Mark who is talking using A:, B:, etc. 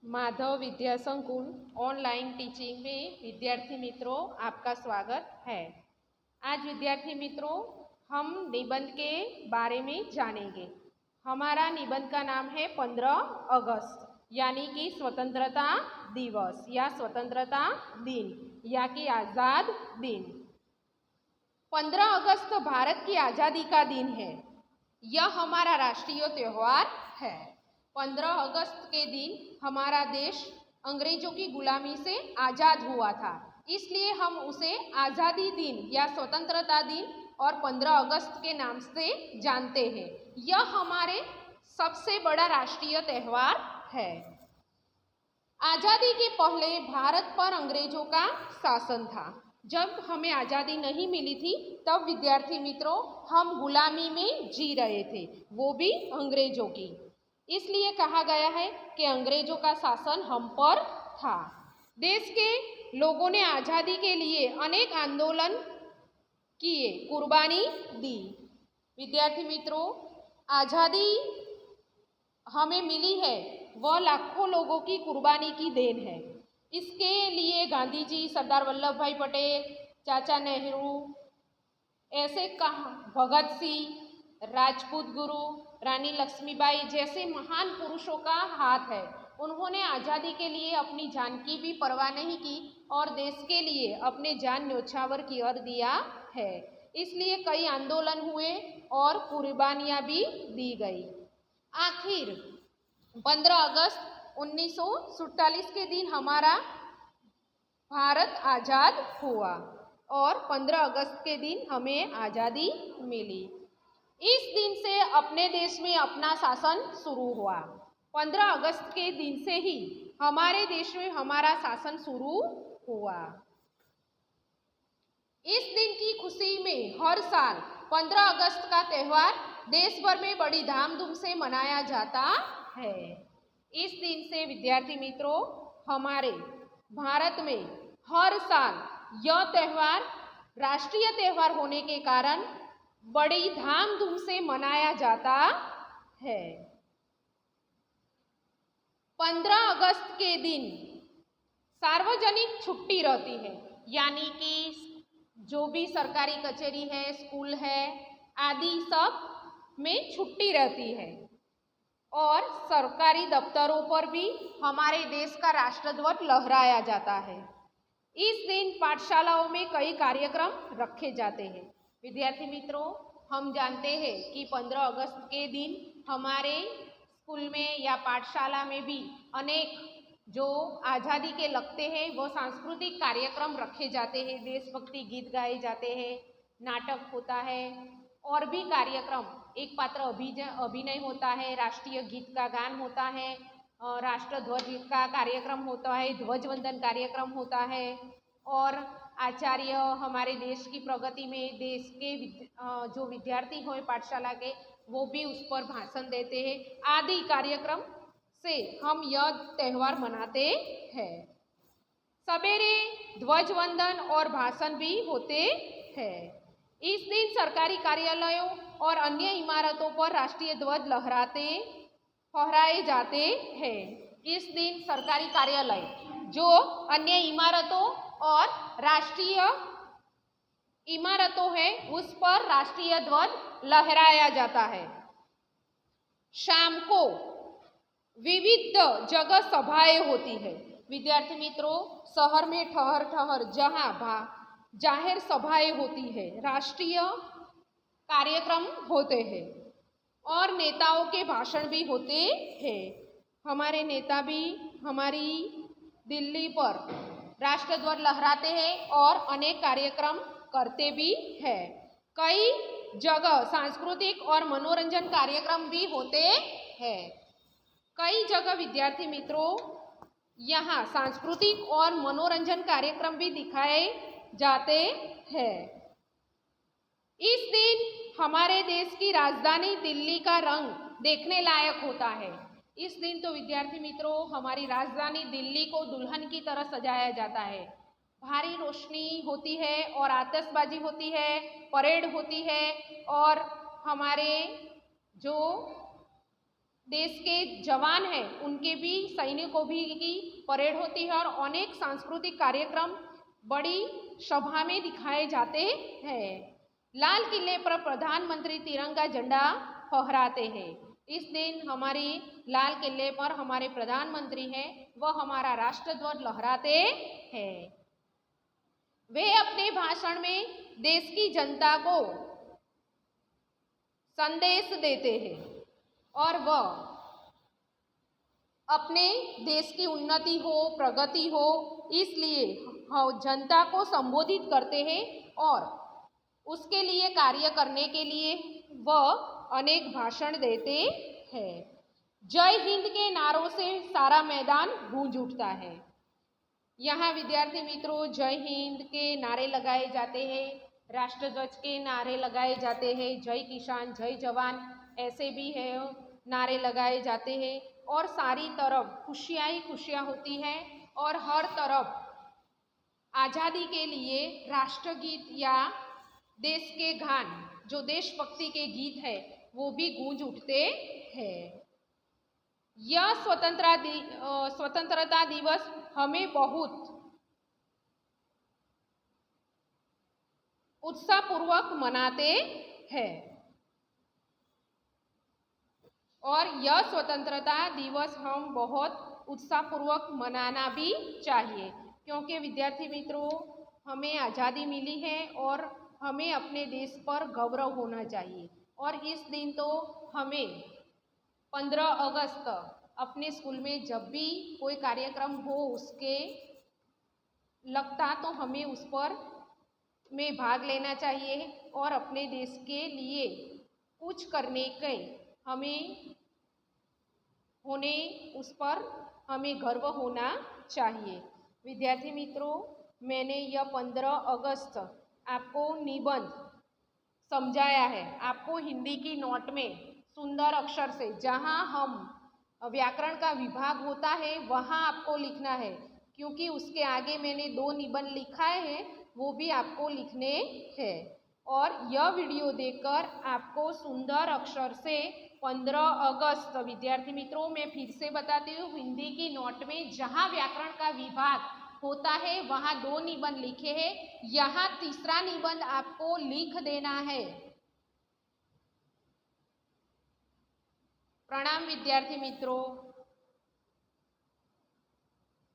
A: माधव विद्या संकुल online teaching में विद्यार्थी मित्रों आपका स्वागत है। आज विद्यार्थी मित्रों हम निबंध के बारे में जानेंगे। हमारा निबंध का नाम है 15 अगस्त यानी कि स्वतंत्रता दिवस या स्वतंत्रता दिन या कि आज़ाद दिन। 15 अगस्त भारत की आज़ादी का दिन है। यह हमारा राष्ट्रीय त्यौहार है। 15 अगस्त के दिन हमारा देश अंग्रेजों की गुलामी से आज़ाद हुआ था, इसलिए हम उसे आज़ादी दिन या स्वतंत्रता दिन और 15 अगस्त के नाम से जानते हैं। यह हमारे सबसे बड़ा राष्ट्रीय त्यौहार है। आज़ादी के पहले भारत पर अंग्रेजों का शासन था। जब हमें आज़ादी नहीं मिली थी तब विद्यार्थी मित्रों हम गुलामी में जी रहे थे, वो भी अंग्रेजों की। इसलिए कहा गया है कि अंग्रेजों का शासन हम पर था। देश के लोगों ने आज़ादी के लिए अनेक आंदोलन किए, कुर्बानी दी। विद्यार्थी मित्रों, आज़ादी हमें मिली है वह लाखों लोगों की कुर्बानी की देन है। इसके लिए गांधी जी, सरदार वल्लभ भाई पटेल, चाचा नेहरू, ऐसे भगत सिंह, राजपूत गुरु, रानी लक्ष्मीबाई जैसे महान पुरुषों का हाथ है। उन्होंने आज़ादी के लिए अपनी जान की भी परवाह नहीं की और देश के लिए अपने जान न्योछावर कर दिया है। इसलिए कई आंदोलन हुए और कुर्बानियाँ भी दी गई। आखिर 15 अगस्त 1947 के दिन हमारा भारत आज़ाद हुआ और 15 अगस्त के दिन हमें आज़ादी मिली। इस दिन से अपने देश में अपना शासन शुरू हुआ। 15 अगस्त के दिन से ही हमारे देश में हमारा शासन शुरू हुआ। इस दिन की खुशी में हर साल 15 अगस्त का त्यौहार देश भर में बड़ी धामधूम से मनाया जाता है। इस दिन से विद्यार्थी मित्रों हमारे भारत में हर साल यह त्यौहार राष्ट्रीय त्यौहार होने के कारण बड़ी धामधूम से मनाया जाता है। 15 अगस्त के दिन सार्वजनिक छुट्टी रहती है, यानी कि जो भी सरकारी कचहरी है, स्कूल है आदि सब में छुट्टी रहती है और सरकारी दफ्तरों पर भी हमारे देश का राष्ट्रध्वज लहराया जाता है। इस दिन पाठशालाओं में कई कार्यक्रम रखे जाते हैं। विद्यार्थी मित्रों, हम जानते हैं कि 15 अगस्त के दिन हमारे स्कूल में या पाठशाला में भी अनेक जो आज़ादी के लगते हैं वो सांस्कृतिक कार्यक्रम रखे जाते हैं। देशभक्ति गीत गाए जाते हैं, नाटक होता है और भी कार्यक्रम, एक पात्र अभिनय होता है, राष्ट्रीय गीत का गान होता है, राष्ट्रध्वज का कार्यक्रम होता है, ध्वजवंदन कार्यक्रम होता है और आचार्य हमारे देश की प्रगति में देश के जो विद्यार्थी हो पाठशाला के वो भी उस पर भाषण देते हैं। आदि कार्यक्रम से हम यह त्यौहार मनाते हैं। सवेरे ध्वजवंदन और भाषण भी होते हैं। इस दिन सरकारी कार्यालयों और अन्य इमारतों पर राष्ट्रीय ध्वज फहराए जाते हैं। इस दिन सरकारी कार्यालय, जो अन्य इमारतों और राष्ट्रीय इमारतों है उस पर राष्ट्रीय ध्वज लहराया जाता है। शाम को विविध जगह सभाएं होती है। विद्यार्थी मित्रों, शहर में ठहर जहां जाहिर सभाएं होती है, राष्ट्रीय कार्यक्रम होते हैं और नेताओं के भाषण भी होते हैं। हमारे नेता भी हमारी दिल्ली पर राष्ट्रध्वज लहराते हैं और अनेक कार्यक्रम करते भी हैं। कई जगह सांस्कृतिक और मनोरंजन कार्यक्रम भी होते हैं। कई जगह विद्यार्थी मित्रों यहाँ सांस्कृतिक और मनोरंजन कार्यक्रम भी दिखाए जाते हैं। इस दिन हमारे देश की राजधानी दिल्ली का रंग देखने लायक होता है। इस दिन तो विद्यार्थी मित्रों हमारी राजधानी दिल्ली को दुल्हन की तरह सजाया जाता है। भारी रोशनी होती है और आतिशबाजी होती है, परेड होती है और हमारे जो देश के जवान हैं उनके भी सैनिकों भी की परेड होती है और अनेक सांस्कृतिक कार्यक्रम बड़ी सभा में दिखाए जाते हैं। लाल किले पर प्रधानमंत्री तिरंगा झंडा फहराते हैं। इस दिन हमारी लाल किले पर हमारे प्रधानमंत्री हैं वह हमारा राष्ट्रध्वज लहराते हैं। वे अपने भाषण में देश की जनता को संदेश देते हैं और वह अपने देश की उन्नति हो, प्रगति हो, इसलिए जनता को संबोधित करते हैं और उसके लिए कार्य करने के लिए वह अनेक भाषण देते हैं। जय हिंद के नारों से सारा मैदान गूंज उठता है। यहाँ विद्यार्थी मित्रों जय हिंद के नारे लगाए जाते हैं, राष्ट्रध्वज के नारे लगाए जाते हैं, जय किसान जय जवान ऐसे भी है नारे लगाए जाते हैं और सारी तरफ खुशियाँ ही खुशियाँ होती हैं और हर तरफ आज़ादी के लिए राष्ट्रगीत या देश के गान जो देशभक्ति के गीत है वो भी गूंज उठते हैं। यह स्वतंत्रता दिवस हमें बहुत उत्साहपूर्वक मनाते हैं और यह स्वतंत्रता दिवस हम बहुत उत्साहपूर्वक मनाना भी चाहिए क्योंकि विद्यार्थी मित्रों हमें आज़ादी मिली है और हमें अपने देश पर गौरव होना चाहिए। और इस दिन तो हमें 15 अगस्त अपने स्कूल में जब भी कोई कार्यक्रम हो उसके लगता तो हमें उस पर में भाग लेना चाहिए और अपने देश के लिए कुछ करने के हमें होने उस पर हमें गर्व होना चाहिए। विद्यार्थी मित्रों मैंने यह 15 अगस्त आपको निबंध समझाया है। आपको हिंदी की नोट में सुंदर अक्षर से जहाँ हम व्याकरण का विभाग होता है वहाँ आपको लिखना है क्योंकि उसके आगे मैंने 2 निबंध लिखाए हैं वो भी आपको लिखने हैं। और यह वीडियो देखकर आपको सुंदर अक्षर से 15 अगस्त विद्यार्थी मित्रों मैं फिर से बताती हूँ हिंदी की नोट में जहाँ व्याकरण का विभाग होता है वहाँ 2 निबंध लिखे हैं, यहाँ तीसरा निबंध आपको लिख देना है। प्रणाम विद्यार्थी मित्रों।